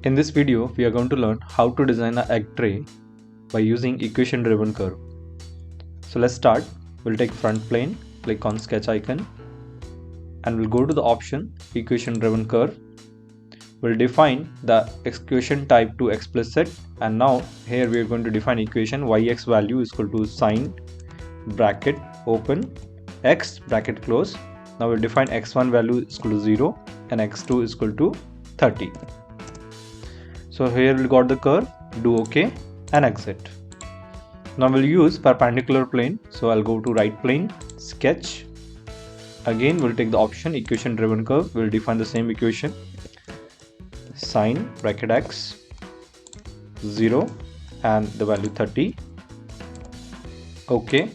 In this video, we are going to learn how to design an egg tray by using equation driven curve. So let's start. We'll take front plane, click on sketch icon, and we'll go to the option equation driven curve. We'll define the equation type to explicit, and now here we are going to define equation yx value is equal to sine bracket open x bracket close. Now we'll define x1 value is equal to 0 and x2 is equal to 30. So here we got the curve, do OK and exit. Now we'll use perpendicular plane. So I'll go to right plane, sketch. Again we'll take the option equation driven curve. We'll define the same equation, sine bracket x 0 and the value 30. OK,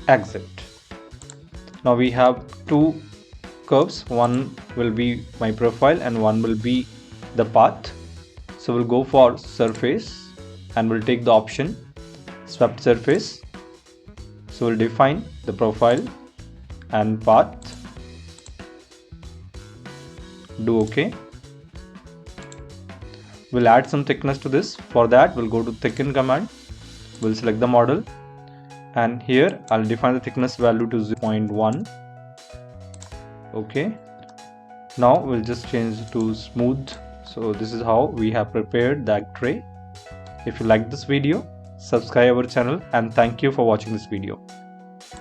exit. Now we have two curves. One will be my profile and one will be the path. So we'll go for surface and we'll take the option swept surface. So we'll define the profile and path, do OK. We'll add some thickness to this. For that we'll go to thicken command, we'll select the model, and here I'll define the thickness value to 0.1. OK. Now we'll just change to smooth. So this is how we have prepared the egg tray. If you like this video, subscribe our channel, and thank you for watching this video.